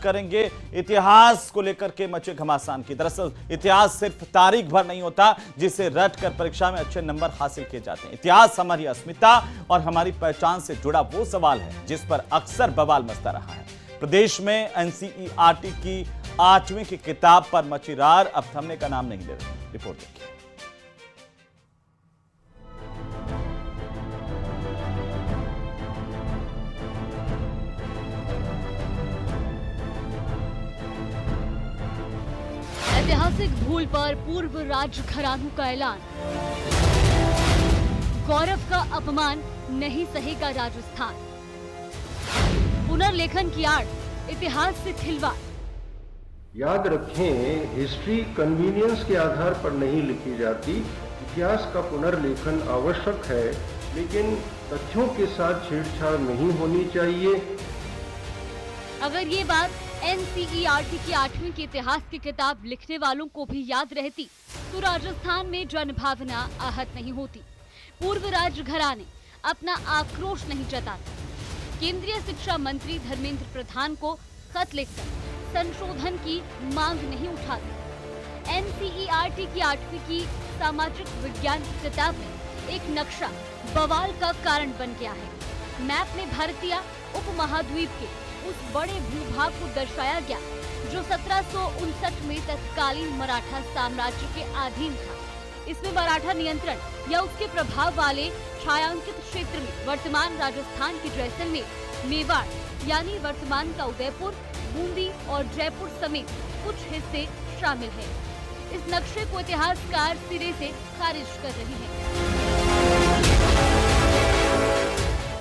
करेंगे इतिहास को लेकर के मचे घमासान की। दरअसल इतिहास सिर्फ तारीख भर नहीं होता जिसे रट कर परीक्षा में अच्छे नंबर हासिल किए जाते हैं। इतिहास हमारी अस्मिता और हमारी पहचान से जुड़ा वो सवाल है जिस पर अक्सर बवाल मचता रहा है। प्रदेश में एनसीईआरटी की 8वीं की किताब पर मची रार अब थमने का नाम नहीं ले रही। रिपोर्ट देखिए। ऐतिहासिक भूल पर पूर्व राज घरानों का ऐलान। गौरव का अपमान नहीं सहेगा राजस्थान। पुनर्लेखन की आड़ इतिहास से खिलवाड़। याद रखें, हिस्ट्री कन्वीनियंस के आधार पर नहीं लिखी जाती। इतिहास का पुनर्लेखन आवश्यक है, लेकिन तथ्यों के साथ छेड़छाड़ नहीं होनी चाहिए। अगर ये बात एनसीईआरटी की 8वीं की इतिहास की किताब लिखने वालों को भी याद रहती तो राजस्थान में जनभावना आहत नहीं होती। पूर्व राजघराने अपना आक्रोश नहीं जताते। केंद्रीय शिक्षा मंत्री धर्मेंद्र प्रधान को खत लिखकर संशोधन की मांग नहीं उठाते। एनसीईआरटी की 8वीं की सामाजिक विज्ञान की किताब में एक नक्शा बवाल का कारण बन गया है। मैप में भारतीय उपमहाद्वीप के उस बड़े भूभाग को दर्शाया गया जो 1759 में तत्कालीन मराठा साम्राज्य के अधीन था। इसमें मराठा नियंत्रण या उसके प्रभाव वाले छायांकित क्षेत्र में वर्तमान राजस्थान के जैसलमेर, मेवाड़ यानी वर्तमान का उदयपुर, बूंदी और जयपुर समेत कुछ हिस्से शामिल हैं। इस नक्शे को इतिहासकार सिरे से खारिज कर रहे हैं।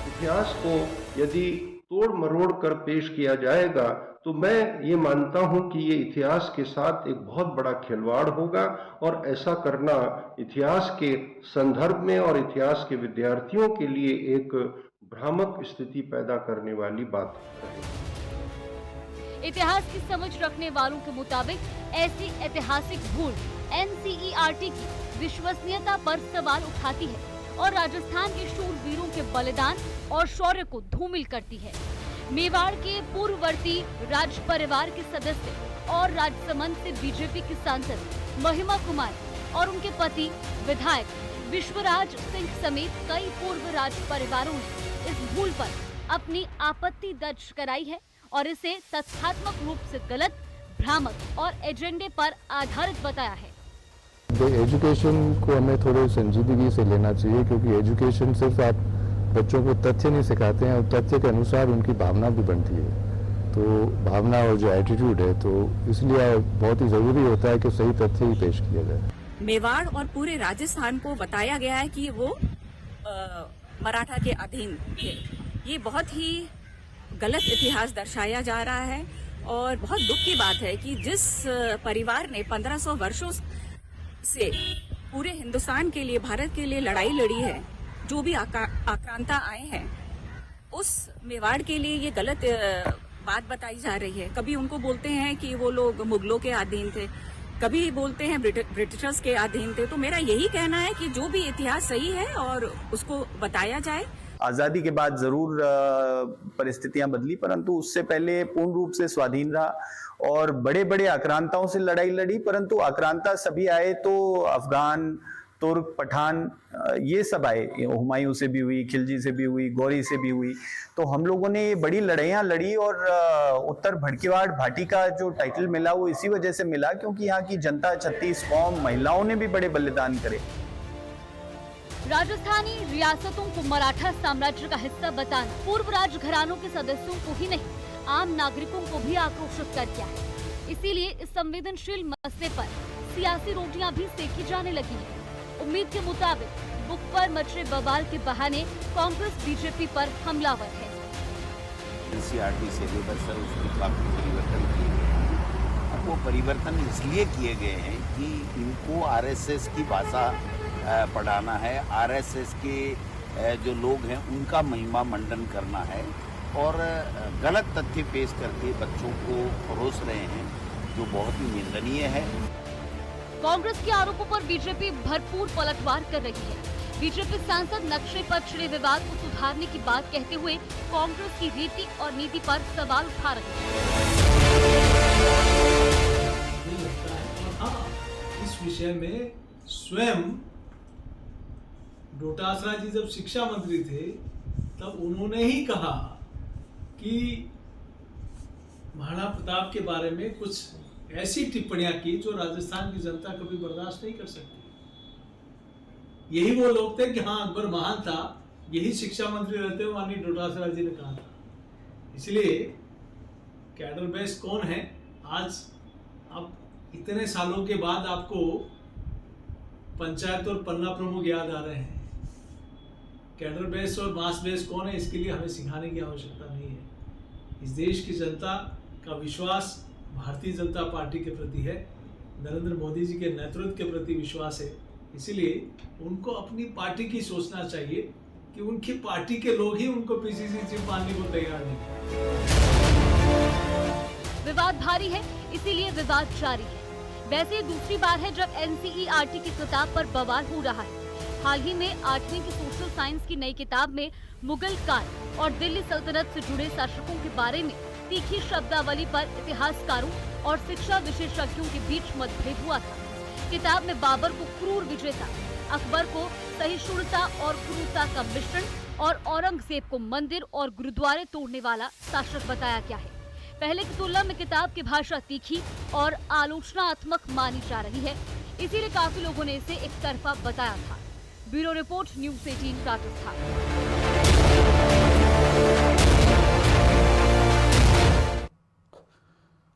इतिहास को यदि तोड़ मरोड़ कर पेश किया जाएगा तो मैं ये मानता हूं कि ये इतिहास के साथ एक बहुत बड़ा खिलवाड़ होगा, और ऐसा करना इतिहास के संदर्भ में और इतिहास के विद्यार्थियों के लिए एक भ्रामक स्थिति पैदा करने वाली बात है। इतिहास की समझ रखने वालों के मुताबिक ऐसी ऐतिहासिक भूल एनसीईआरटी की विश्वसनीयता पर सवाल उठाती है और राजस्थान के शूरवीरों के बलिदान और शौर्य को धूमिल करती है। मेवाड़ के पूर्ववर्ती राज परिवार के सदस्य और राजसमंद से बीजेपी की सांसद महिमा कुमारी और उनके पति विधायक विश्वराज सिंह समेत कई पूर्व राज परिवारों ने इस भूल पर अपनी आपत्ति दर्ज कराई है और इसे तथ्यात्मक रूप से गलत, भ्रामक और एजेंडे पर आधारित बताया है। एजुकेशन को हमें थोड़े संजीदगी से लेना चाहिए, क्योंकि एजुकेशन सिर्फ आप बच्चों को तथ्य नहीं सिखाते हैं और तथ्य के अनुसार उनकी भावना भी बनती है। तो भावना और जो एटीट्यूड है, तो इसलिए बहुत ही जरूरी होता है कि सही तथ्य ही पेश किया जाए। मेवाड़ और पूरे राजस्थान को बताया गया है कि वो मराठा के अधीन थे। ये बहुत ही गलत इतिहास दर्शाया जा रहा है और बहुत दुख की बात है कि जिस परिवार ने 1500 वर्षों से पूरे हिंदुस्तान के लिए, भारत के लिए लड़ाई लड़ी है, जो भी आक्रांता आए हैं, उस मेवाड़ के लिए ये गलत बात बताई जा रही है। कभी उनको बोलते हैं कि वो लोग मुगलों के अधीन थे, कभी बोलते हैं ब्रिटिशर्स के अधीन थे। तो मेरा यही कहना है कि जो भी इतिहास सही है और उसको बताया जाए। आज़ादी के बाद ज़रूर परिस्थितियां बदली, परंतु उससे पहले पूर्ण रूप से स्वाधीन रहा और बड़े बड़े आक्रांताओं से लड़ाई लड़ी, परंतु आक्रांता सभी आए तो अफगान, तुर्क, पठान ये सब आए। हुमायूं से भी हुई, खिलजी से भी हुई, गौरी से भी हुई। तो हम लोगों ने ये बड़ी लड़ाइयाँ लड़ी और उत्तर भड़कीवाड़ भाटी का जो टाइटल मिला वो इसी वजह से मिला क्योंकि यहाँ की जनता, 36 कौम, महिलाओं ने भी बड़े बलिदान करे। राजस्थानी रियासतों को मराठा साम्राज्य का हिस्सा बताना पूर्व राजघरानों के सदस्यों को ही नहीं, आम नागरिकों को भी आक्रोशित कर दिया है। इसीलिए इस संवेदनशील मसले पर सियासी रोटियां भी सेकी जाने लगी हैं। उम्मीद के मुताबिक बुक पर मचे बवाल के बहाने कांग्रेस बीजेपी पर हमलावर है। एनसीईआरटी सिलेबस है, उसमें काफी परिवर्तन किए गए हैं। अब वो परिवर्तन इसलिए किए गए हैं कि इनको आरएसएस की भाषा पढ़ाना है, आरएसएस के जो लोग हैं उनका महिमा मंडन करना है और गलत तथ्य पेश करके बच्चों को परोस रहे हैं, जो बहुत ही निंदनीय है। कांग्रेस के आरोपों पर बीजेपी भरपूर पलटवार कर रही है। बीजेपी सांसद नक्शे पर छिड़े विवाद को सुधारने की बात कहते हुए कांग्रेस की रीति और नीति पर सवाल उठा रहे हैं। विषय में स्वयं डोटासरा जी जब शिक्षा मंत्री थे तब उन्होंने ही कहा कि महाराणा प्रताप के बारे में कुछ ऐसी टिप्पणियां की जो राजस्थान की जनता कभी बर्दाश्त नहीं कर सकती। यही वो लोग थे कि हाँ अकबर महान था, यही शिक्षा मंत्री रहते हुए माननीय डोटासरा जी ने कहा था। इसलिए कैडर बेस कौन है, आज अब इतने सालों के बाद आपको पंचायत और पन्ना प्रमुख याद आ रहे हैं। कैडर बेस और मास बेस कौन है, इसके लिए हमें सिखाने की आवश्यकता नहीं है। इस देश की जनता का विश्वास भारतीय जनता पार्टी के प्रति है, नरेंद्र मोदी जी के नेतृत्व के प्रति विश्वास है। इसलिए उनको अपनी पार्टी की सोचना चाहिए कि उनकी पार्टी के लोग ही उनको पीसीसी चीफ मानने को तैयार नहीं। विवाद भारी है, इसीलिए विवाद जारी है। वैसे ये दूसरी बार है जब एनसीईआरटी की किताब पर बवाल हो रहा है। हाल ही में 8वीं की सोशल साइंस की नई किताब में मुगल काल और दिल्ली सल्तनत से जुड़े शासकों के बारे में तीखी शब्दावली पर इतिहासकारों और शिक्षा विशेषज्ञों के बीच मतभेद हुआ था। किताब में बाबर को क्रूर विजेता, अकबर को सहिष्णुता और क्रूरता का मिश्रण और औरंगजेब को मंदिर और गुरुद्वारे तोड़ने वाला शासक बताया गया है। पहले की तुलना में किताब की भाषा तीखी और आलोचनात्मक मानी जा रही है, इसीलिए काफी लोगों ने इसे एक तरफा बताया था। Bureau report, news 18 Rajasthan.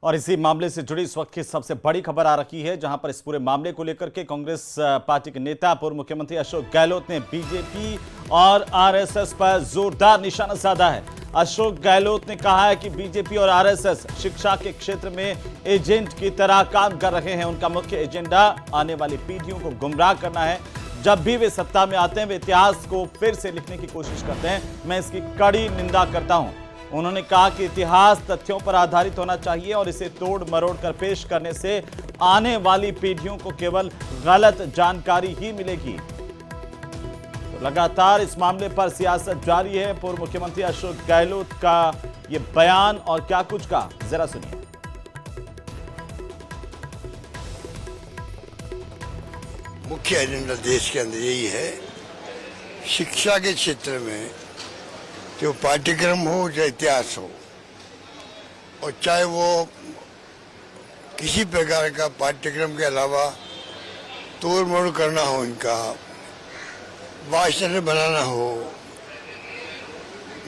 और इसी मामले से जुड़ी इस वक्त की सबसे बड़ी खबर आ रही है, जहां पर इस पूरे मामले को लेकर के कांग्रेस पार्टी के नेता पूर्व मुख्यमंत्री अशोक गहलोत ने बीजेपी और आरएसएस पर जोरदार निशाना साधा है। अशोक गहलोत ने कहा है कि बीजेपी और आरएसएस शिक्षा के क्षेत्र में एजेंट की तरह काम कर रहे हैं। उनका मुख्य एजेंडा आने वाली पीढ़ियों को गुमराह करना है। जब भी वे सत्ता में आते हैं वे इतिहास को फिर से लिखने की कोशिश करते हैं। मैं इसकी कड़ी निंदा करता हूं। उन्होंने कहा कि इतिहास तथ्यों पर आधारित होना चाहिए और इसे तोड़ मरोड़ कर पेश करने से आने वाली पीढ़ियों को केवल गलत जानकारी ही मिलेगी। तो लगातार इस मामले पर सियासत जारी है। पूर्व मुख्यमंत्री अशोक गहलोत का ये बयान और क्या कुछ कहा, जरा सुनिए। मुख्य एजेंडा देश के अंदर यही है, शिक्षा के क्षेत्र में जो पाठ्यक्रम हो चाहे इतिहास हो, और चाहे वो किसी प्रकार का पाठ्यक्रम के अलावा तोड़ मोड़ करना हो, इनका भाषण बनाना हो,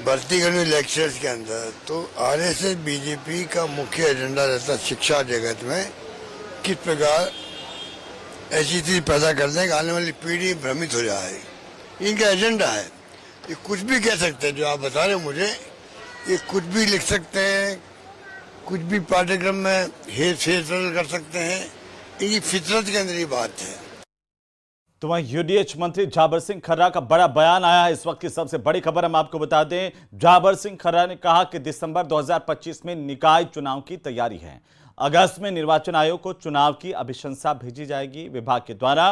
भर्ती करने लेक्चर्स के अंदर, तो आरएसएस बीजेपी का मुख्य एजेंडा रहता शिक्षा जगत में किस प्रकार ऐसी चीज पैदा कर दें कि आने वाली पीढ़ी भ्रमित हो जाए। इनका एजेंडा है। ये कुछ भी कह सकते हैं, जो आप बता रहे हैं मुझे, ये कुछ भी लिख सकते हैं, कुछ भी पाठ्यक्रम में हेर-फेर कर सकते हैं। इनकी फितरत के अंदर ये बात है। तो वहीं यूडीएच मंत्री जाबर सिंह खर्रा का बड़ा बयान आया है। इस वक्त की सबसे बड़ी खबर हम आपको बता दें। जाबर सिंह खर्रा ने कहा कि दिसंबर 2025 में निकाय चुनाव की तैयारी है। अगस्त में निर्वाचन आयोग को चुनाव की अभिशंसा भेजी जाएगी विभाग के द्वारा।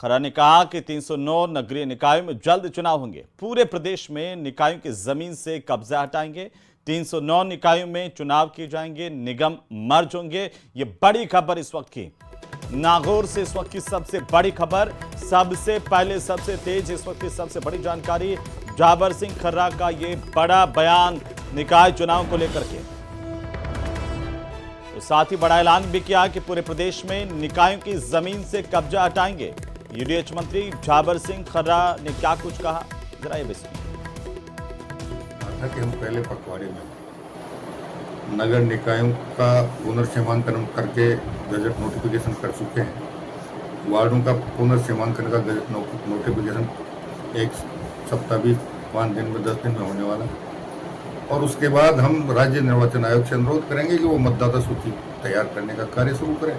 खर्रा ने कहा कि 309 नगरीय निकायों में जल्द चुनाव होंगे। पूरे प्रदेश में निकायों की जमीन से कब्जा हटाएंगे। 309 निकायों में चुनाव किए जाएंगे, निगम मर्ज होंगे। ये बड़ी खबर इस वक्त की नागौर से, इस वक्त की सबसे बड़ी खबर, सबसे पहले सबसे तेज, इस वक्त की सबसे बड़ी जानकारी। जाबर सिंह खर्रा का ये बड़ा बयान निकाय चुनाव को लेकर के। तो साथ ही बड़ा ऐलान भी किया कि पूरे प्रदेश में निकायों की जमीन से कब्जा हटाएंगे। यूडीएच मंत्री जाबर सिंह खर्रा ने क्या कुछ कहा, जरा ये भी सुनिए। कि हम पहले पखवाड़े में नगर निकायों का पुनर्सीमांकन करके गजट नोटिफिकेशन कर चुके हैं। वार्डों का पुनर्सीमांकन का गजट नोटिफिकेशन एक सप्ताह 5 दिन में 10 दिन में होने वाला। और उसके बाद हम राज्य निर्वाचन आयोग से अनुरोध करेंगे कि वो मतदाता सूची तैयार करने का कार्य शुरू करें।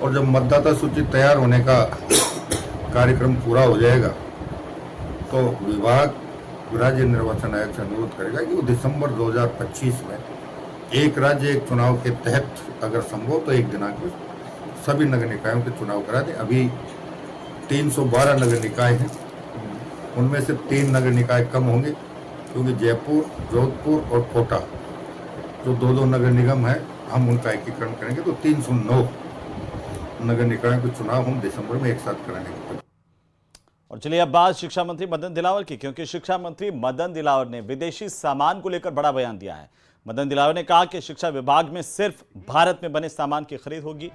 और जब मतदाता सूची तैयार होने का कार्यक्रम पूरा हो जाएगा तो विभाग राज्य निर्वाचन आयोग से अनुरोध करेगा कि वो दिसंबर 2025 में एक राज्य एक चुनाव के तहत अगर संभव तो एक दिनांक में सभी नगर निकायों के चुनाव करा दें। अभी 312 नगर निकाय हैं, उनमें से 3 नगर निकाय कम होंगे क्योंकि जयपुर, जोधपुर और कोटा जो 2-2 नगर निगम है, हम उनका एकीकरण करेंगे तो 309 नगर निकायों के चुनाव हम दिसंबर में एक साथ कराने की। और चलिए अब बात शिक्षा मंत्री मदन दिलावर की, क्योंकि शिक्षा मंत्री मदन दिलावर ने विदेशी सामान को लेकर बड़ा बयान दिया है। मदन दिलावर ने कहा कि शिक्षा विभाग में सिर्फ भारत में बने सामान की खरीद होगी।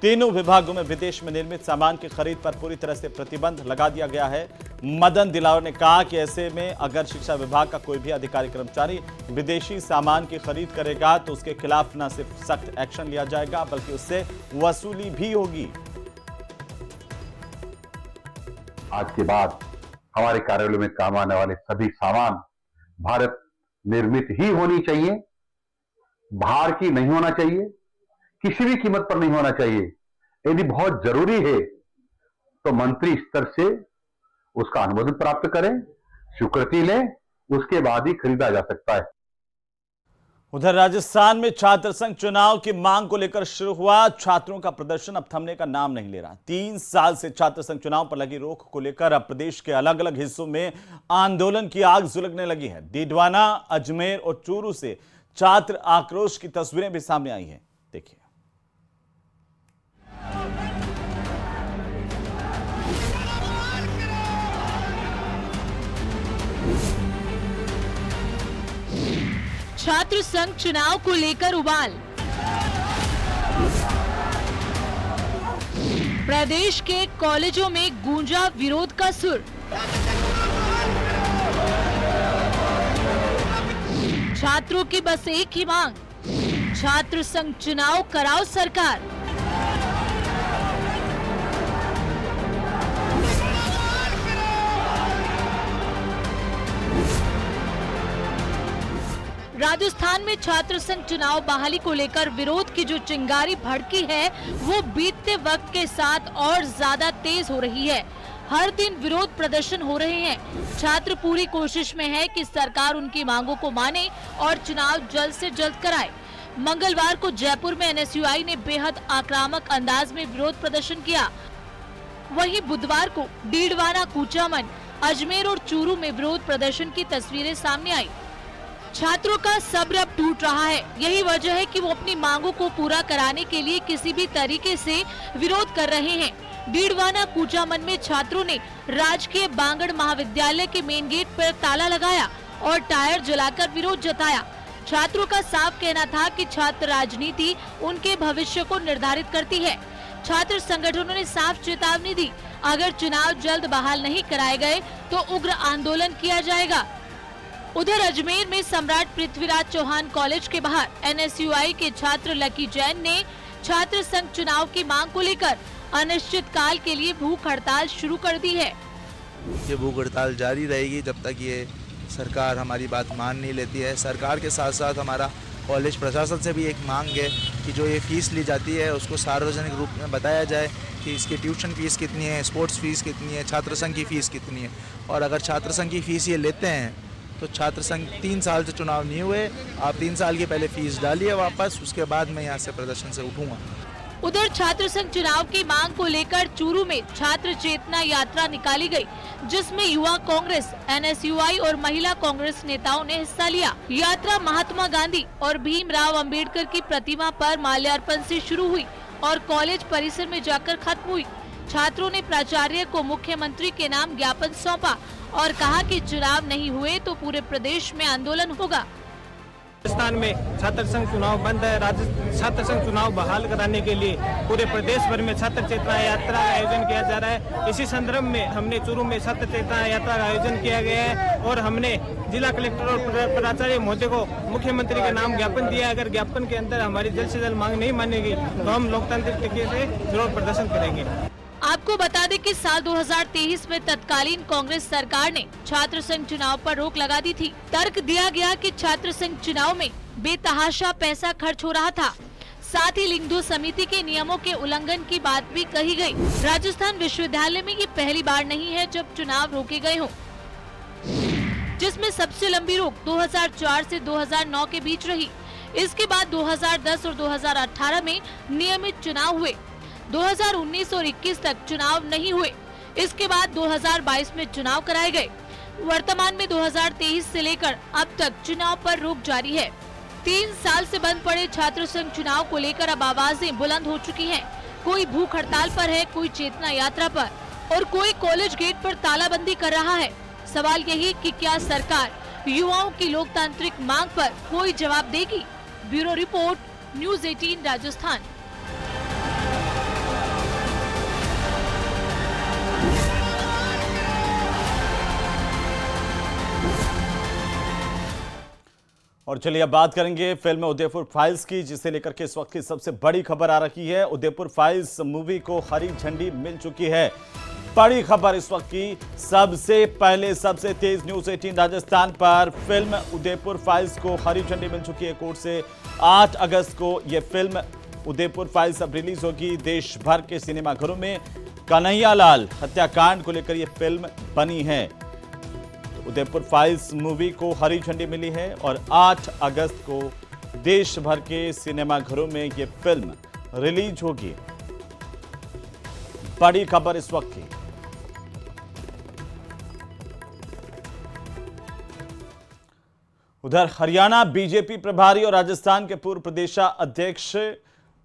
तीनों विभागों में विदेश में निर्मित सामान की खरीद पर पूरी तरह से प्रतिबंध लगा दिया गया है। मदन दिलावर ने कहा कि ऐसे में अगर शिक्षा विभाग का कोई भी अधिकारी कर्मचारी विदेशी सामान की खरीद करेगा तो उसके खिलाफ न सिर्फ सख्त एक्शन लिया जाएगा बल्कि उससे वसूली भी होगी। आज के बाद हमारे कार्यालयों में काम आने वाले सभी सामान भारत निर्मित ही होनी चाहिए, बाहर की नहीं होना चाहिए, किसी भी कीमत पर नहीं होना चाहिए। यदि बहुत जरूरी है तो मंत्री स्तर से उसका अनुमोदन प्राप्त करें, स्वीकृति लें, उसके बाद ही खरीदा जा सकता है। उधर राजस्थान में छात्र संघ चुनाव की मांग को लेकर शुरू हुआ छात्रों का प्रदर्शन अब थमने का नाम नहीं ले रहा। 3 साल से छात्र संघ चुनाव पर लगी रोक को लेकर अब प्रदेश के अलग अलग हिस्सों में आंदोलन की आग सुलगने लगी है। डीडवाना, अजमेर और चूरू से छात्र आक्रोश की तस्वीरें भी सामने आई हैं। देखिए। छात्र संघ चुनाव को लेकर उबाल। प्रदेश के कॉलेजों में गूंजा विरोध का सुर। छात्रों की बस एक ही मांग, छात्र संघ चुनाव कराओ सरकार। राजस्थान में छात्र संघ चुनाव बहाली को लेकर विरोध की जो चिंगारी भड़की है वो बीतते वक्त के साथ और ज्यादा तेज हो रही है। हर दिन विरोध प्रदर्शन हो रहे हैं। छात्र पूरी कोशिश में है कि सरकार उनकी मांगों को माने और चुनाव जल्द से जल्द कराए। मंगलवार को जयपुर में एनएसयूआई ने बेहद आक्रामक अंदाज में विरोध प्रदर्शन किया। वहीं बुधवार को डीडवाना, कूचामन, अजमेर और चूरू में विरोध प्रदर्शन की तस्वीरें सामने आई। छात्रों का सब्र अब टूट रहा है। यही वजह है कि वो अपनी मांगों को पूरा कराने के लिए किसी भी तरीके से विरोध कर रहे हैं। डीडवाना, कूचामन में छात्रों ने राजकीय बांगड़ महाविद्यालय के मेन गेट पर ताला लगाया और टायर जलाकर विरोध जताया। छात्रों का साफ कहना था कि छात्र राजनीति उनके भविष्य को निर्धारित करती है। छात्र संगठनों ने साफ चेतावनी दी, अगर चुनाव जल्द बहाल नहीं कराए गए तो उग्र आंदोलन किया जाएगा। उधर अजमेर में सम्राट पृथ्वीराज चौहान कॉलेज के बाहर एनएसयूआई के छात्र लकी जैन ने छात्र संघ चुनाव की मांग को लेकर अनिश्चित काल के लिए भूख हड़ताल शुरू कर दी है। ये भूख हड़ताल जारी रहेगी जब तक ये सरकार हमारी बात मान नहीं लेती है। सरकार के साथ साथ हमारा कॉलेज प्रशासन से भी एक मांग है कि जो ये फीस ली जाती है उसको सार्वजनिक रूप में बताया जाए कि इसकी ट्यूशन फीस कितनी है, स्पोर्ट्स फीस कितनी है, छात्र संघ की फीस कितनी है। और अगर छात्र संघ की फीस ये लेते हैं तो छात्र संघ 3 साल से चुनाव नहीं हुए, आप 3 साल की पहले फीस डालिए वापस, उसके बाद मैं यहाँ से प्रदर्शन से उठूंगा। उधर छात्र संघ चुनाव की मांग को लेकर चूरू में छात्र चेतना यात्रा निकाली गई, जिसमें युवा कांग्रेस, एनएसयूआई और महिला कांग्रेस नेताओं ने हिस्सा लिया। यात्रा महात्मा गांधी और भीमराव अंबेडकर की प्रतिमा पर माल्यार्पण से शुरू हुई और कॉलेज परिसर में जाकर खत्म हुई। छात्रों ने प्राचार्य को मुख्यमंत्री के नाम ज्ञापन सौंपा और कहा कि चुनाव नहीं हुए तो पूरे प्रदेश में आंदोलन होगा। राजस्थान में छात्र संघ चुनाव बंद है। छात्र संघ चुनाव बहाल कराने के लिए पूरे प्रदेश भर में छात्र चेतना यात्रा का आयोजन किया जा रहा है। इसी संदर्भ में हमने चूरू में छात्र चेतना यात्रा का आयोजन किया गया है और हमने जिला कलेक्टर और प्राचार्य महोदय को मुख्यमंत्री के नाम ज्ञापन दिया। अगर ज्ञापन के अंदर हमारी जल्द से जल्द मांग नहीं मानेगी तो हम लोकतांत्रिक तरीके से विरोध प्रदर्शन करेंगे। आपको बता दें कि साल 2023 में तत्कालीन कांग्रेस सरकार ने छात्र संघ चुनाव पर रोक लगा दी थी। तर्क दिया गया कि छात्र संघ चुनाव में बेतहाशा पैसा खर्च हो रहा था। साथ ही लिंगदो समिति के नियमों के उल्लंघन की बात भी कही गई। राजस्थान विश्वविद्यालय में ये पहली बार नहीं है जब चुनाव रोके गए हों, जिसमें सबसे लंबी रोक 2004 से 2009 के बीच रही। इसके बाद 2010 और 2018 में नियमित चुनाव हुए। 2019 और 21 तक चुनाव नहीं हुए। इसके बाद 2022 में चुनाव कराए गए। वर्तमान में 2023 से लेकर अब तक चुनाव पर रोक जारी है। 3 साल से बंद पड़े छात्र संघ चुनाव को लेकर अब आवाजें बुलंद हो चुकी हैं। कोई भूख हड़ताल पर है, कोई चेतना यात्रा पर और कोई कॉलेज गेट पर तालाबंदी कर रहा है। सवाल यही कि क्या सरकार युवाओं की लोकतांत्रिक मांग पर कोई जवाब देगी? Bureau report, news 18 Rajasthan. और चलिए अब बात करेंगे फिल्म उदयपुर फाइल्स की, जिसे लेकर के इस वक्त की सबसे बड़ी खबर आ रही है। उदयपुर फाइल्स मूवी को हरी झंडी मिल चुकी है। बड़ी खबर इस वक्त की सबसे पहले सबसे तेज न्यूज़ 18 राजस्थान पर फिल्म उदयपुर फाइल्स को हरी झंडी मिल चुकी है कोर्ट से। 8 अगस्त को यह फिल्म उदयपुर फाइल्स अब रिलीज होगी। देश भर के सिनेमाघरों में कन्हैयालाल हत्याकांड को लेकर यह फिल्म बनी है। उदयपुर फाइल्स मूवी को हरी झंडी मिली है और 8 अगस्त को देश भर के सिनेमाघरों में यह फिल्म रिलीज होगी। बड़ी खबर इस वक्त की। उधर हरियाणा बीजेपी प्रभारी और राजस्थान के पूर्व प्रदेश अध्यक्ष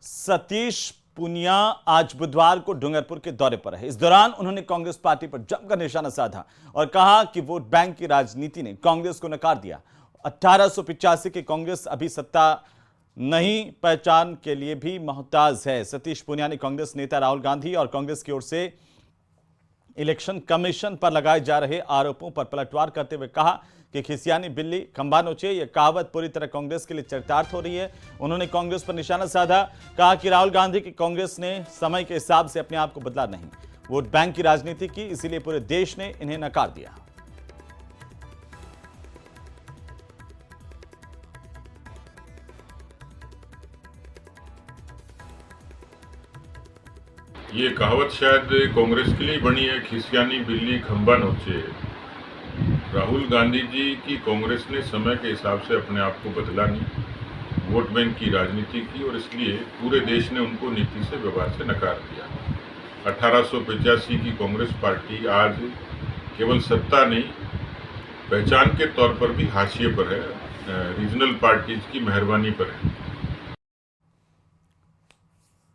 सतीश पूनिया आज बुधवार को डूंगरपुर के दौरे पर है। इस दौरान उन्होंने कांग्रेस पार्टी पर जमकर निशाना साधा और कहा कि वोट बैंक की राजनीति ने कांग्रेस को नकार दिया। 1885 की कांग्रेस अभी सत्ता नहीं पहचान के लिए भी मोहताज है। सतीश पूनिया ने कांग्रेस नेता राहुल गांधी और कांग्रेस की ओर से इलेक्शन कमीशन पर लगाए जा रहे आरोपों पर पलटवार करते हुए कहा कि खिसियानी बिल्ली खंबा नोचे, यह कहावत पूरी तरह कांग्रेस के लिए चरितार्थ हो रही है। उन्होंने कांग्रेस पर निशाना साधा, कहा कि राहुल गांधी की कांग्रेस ने समय के हिसाब से अपने आप को बदला नहीं, वोट बैंक की राजनीति की, इसीलिए पूरे देश ने इन्हें नकार दिया। ये कहावत शायद कांग्रेस के लिए बनी है, खिसियानी बिल्ली खंबा नोचे। राहुल गांधी जी की कांग्रेस ने समय के हिसाब से अपने आप को बदला नहीं, वोट बैंक की राजनीति की और इसलिए पूरे देश ने उनको नीति से व्यवहार से नकार दिया। 1885 की कांग्रेस पार्टी आज केवल सत्ता नहीं, पहचान के तौर पर भी हाशिए पर है, रीजनल पार्टीज की मेहरबानी पर है।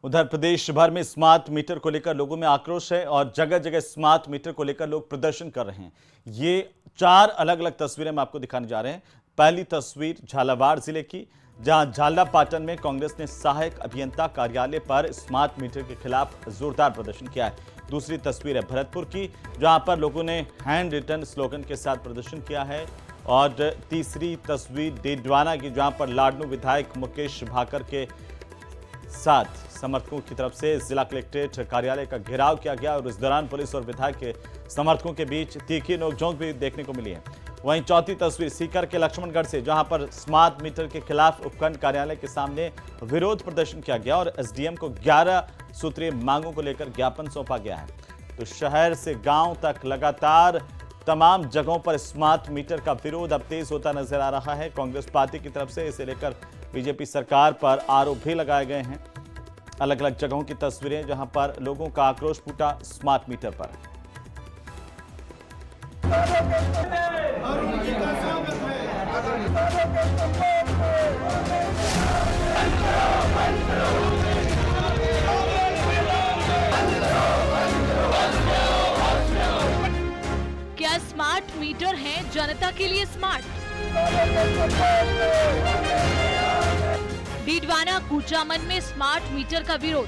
उधर प्रदेश भर में स्मार्ट मीटर को लेकर लोगों में आक्रोश है और जगह जगह स्मार्ट मीटर को लेकर लोग प्रदर्शन कर रहे हैं। ये 4 अलग अलग तस्वीरें हम आपको दिखाने जा रहे हैं। पहली तस्वीर झालावाड़ जिले की, जहां झालापाटन में कांग्रेस ने सहायक अभियंता कार्यालय पर स्मार्ट मीटर के खिलाफ जोरदार प्रदर्शन किया है। दूसरी तस्वीर है भरतपुर की, जहां पर लोगों ने हैंड रिटन स्लोगन के साथ प्रदर्शन किया है। और तीसरी तस्वीर डीडवाना की, जहां पर लाडनू विधायक मुकेश भाकर के साथ समर्थकों की तरफ से जिला कलेक्ट्रेट कार्यालय का घेराव किया गया और इस दौरान पुलिस और विधायक के समर्थकों के बीच तीखी नोकझोंक भी देखने को मिली है। वहीं चौथी तस्वीर सीकर के लक्ष्मणगढ़ से, जहां पर स्मार्ट मीटर के खिलाफ उपखंड कार्यालय के सामने विरोध प्रदर्शन किया गया और एसडीएम को 11 सूत्रीय मांगों को लेकर ज्ञापन सौंपा गया है। तो शहर से गांव तक लगातार तमाम जगहों पर स्मार्ट मीटर का विरोध अब तेज होता नजर आ रहा है। कांग्रेस पार्टी की तरफ से इसे लेकर बीजेपी सरकार पर आरोप भी लगाए गए हैं। अलग अलग जगहों की तस्वीरें जहां पर लोगों का आक्रोश फूटा स्मार्ट मीटर पर। क्या स्मार्ट मीटर हैं जनता के लिए स्मार्ट? डीडवाना कूचामन में स्मार्ट मीटर का विरोध।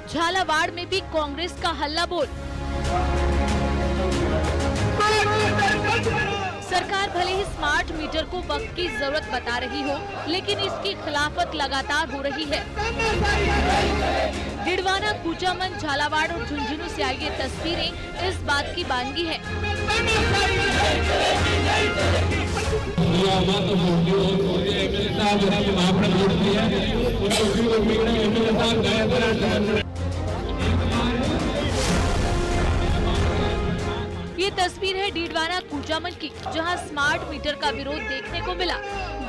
झालावाड़ में भी कांग्रेस का हल्ला बोल। सरकार भले ही स्मार्ट मीटर को वक्त की जरूरत बता रही हो, लेकिन इसकी खिलाफत लगातार हो रही है। डीडवाना, कूचामन, झालावाड़ और झुंझुनू से आई ये तस्वीरें इस बात की बानगी है। ये तस्वीर है डीडवाना कूचामन की, जहां स्मार्ट मीटर का विरोध देखने को मिला,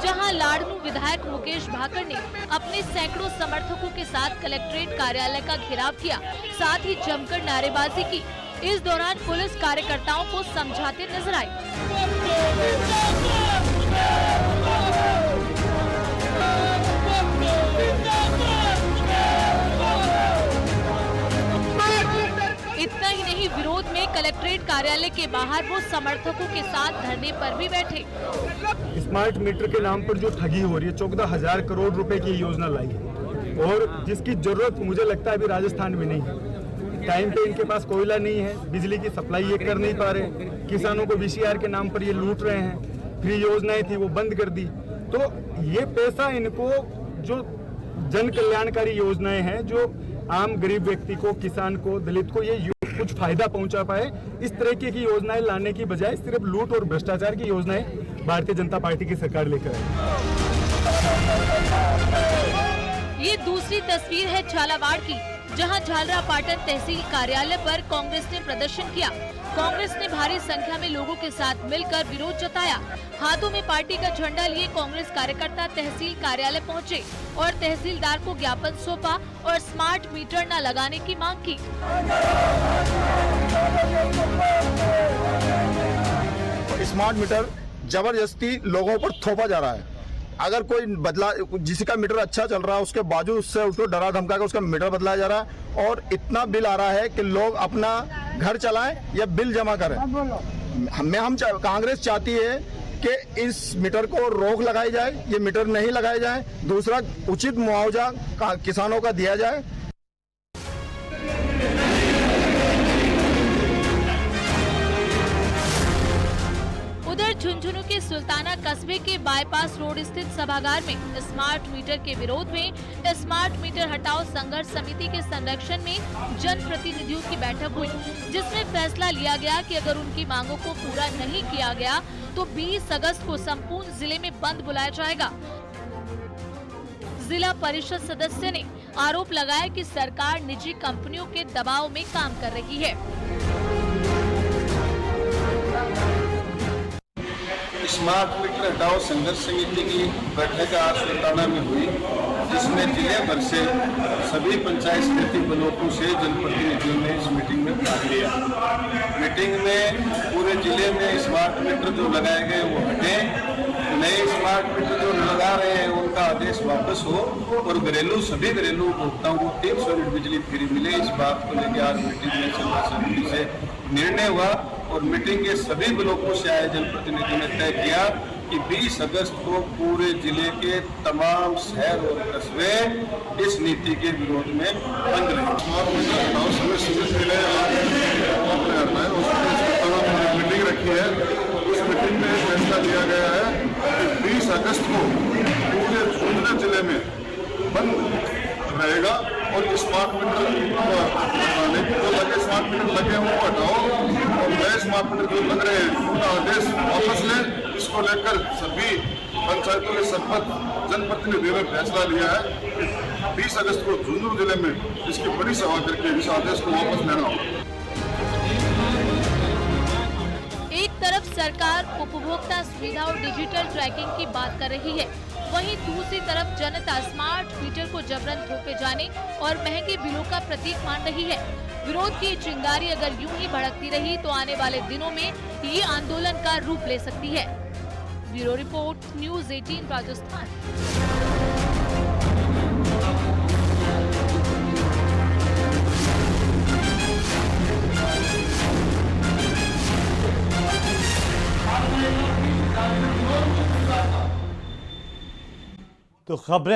जहां लाडनू विधायक मुकेश भाकर ने अपने सैकड़ों समर्थकों के साथ कलेक्ट्रेट कार्यालय का घेराव किया, साथ ही जमकर नारेबाजी की। इस दौरान पुलिस कार्यकर्ताओं को समझाते नजर आई। के बाहर वो समर्थकों के साथ धरने पर भी बैठे। स्मार्ट मीटर के नाम पर जो ठगी हो रही है, 14,000 करोड़ रुपए की योजना लाई है और जिसकी जरूरत मुझे लगता है अभी राजस्थान में नहीं है। टाइम पे इनके पास कोयला नहीं है, बिजली की सप्लाई ये कर नहीं पा रहे, किसानों को VCR के नाम पर ये लूट रहे हैं, फ्री योजनाएं थी वो बंद कर दी। तो ये पैसा इनको जो जन कल्याणकारी योजनाएं हैं, जो आम गरीब व्यक्ति को, किसान को, दलित को ये कुछ फायदा पहुंचा पाए, इस तरह की योजनाएं लाने की बजाय सिर्फ लूट और भ्रष्टाचार की योजनाएं भारतीय जनता पार्टी की सरकार लेकर आई। ये दूसरी तस्वीर है झालावाड़ की, जहां झालरापाटन तहसील कार्यालय पर कांग्रेस ने प्रदर्शन किया। कांग्रेस ने भारी संख्या में लोगों के साथ मिलकर विरोध जताया। हाथों में पार्टी का झंडा लिए कांग्रेस कार्यकर्ता तहसील कार्यालय पहुंचे और तहसीलदार को ज्ञापन सौंपा और स्मार्ट मीटर न लगाने की मांग की। स्मार्ट मीटर जबरदस्ती लोगों पर थोपा जा रहा है। अगर कोई बदला, जिसका मीटर अच्छा चल रहा है उसके बावजूद उससे उसको डरा धमका के उसका मीटर बदलाया जा रहा है और इतना बिल आ रहा है कि लोग अपना घर चलाएं या बिल जमा करें। हम कांग्रेस चाहती है कि इस मीटर को रोक लगाई जाए, ये मीटर नहीं लगाए जाए। दूसरा, उचित मुआवजा किसानों का दिया जाए। उधर झुंझुनू के सुल्ताना कस्बे के बाईपास रोड स्थित सभागार में स्मार्ट मीटर के विरोध में स्मार्ट मीटर हटाओ संघर्ष समिति के संरक्षण में जनप्रतिनिधियों की बैठक हुई, जिसमें फैसला लिया गया कि अगर उनकी मांगों को पूरा नहीं किया गया तो 20 अगस्त को संपूर्ण जिले में बंद बुलाया जाएगा। जिला परिषद सदस्य ने आरोप लगाया कि सरकार निजी कंपनियों के दबाव में काम कर रही है। स्मार्ट मीटर हटाओ संघर्ष समिति की बैठक आज सुल्ताना में हुई, जिसमें जिले भर से सभी पंचायत समिति ब्लॉकों से जनप्रतिनिधियों ने इस मीटिंग में भाग लिया। मीटिंग में पूरे जिले में स्मार्ट मीटर जो लगाए गए वो हटे, नए स्मार्ट मीटर जो लगा रहे हैं उनका आदेश वापस हो और सभी घरेलू उपभोक्ताओं को 300 यूनिट बिजली फ्री मिले। इस बात को लेकर आज मीटिंग में संघर्ष समिति से निर्णय हुआ और मीटिंग के सभी ब्लॉकों से आए जनप्रतिनिधियों ने तय किया कि 20 अगस्त को पूरे जिले के तमाम शहर और कस्बे इस नीति के विरोध में बंद रहे। मीटिंग रखी है, उस मीटिंग में फैसला लिया गया है कि 20 अगस्त को पूरे जिले में बंद रहेगा और स्मार्ट मीटर स्मार्ट मीटर लगे हुए हटाओ और नए स्मार्ट मीटर जो लग रहे हैं उनका आदेश वापस लें। इसको लेकर सभी पंचायतों के सरपंच जनप्रतिनिधियों ने फैसला लिया है कि 20 अगस्त को झुंझुनू जिले में इसकी बड़ी सभा करके इस आदेश को वापस लेना होगा। एक तरफ सरकार उपभोक्ता सुविधा और डिजिटल ट्रैकिंग की बात कर रही है, वहीं दूसरी तरफ जनता स्मार्ट मीटर को जबरन थोपे जाने और महंगे बिलों का प्रतीक मान रही है। विरोध की चिंगारी अगर यूं ही भड़कती रही तो आने वाले दिनों में ये आंदोलन का रूप ले सकती है। Bureau report, news 18 Rajasthan. तो खबरें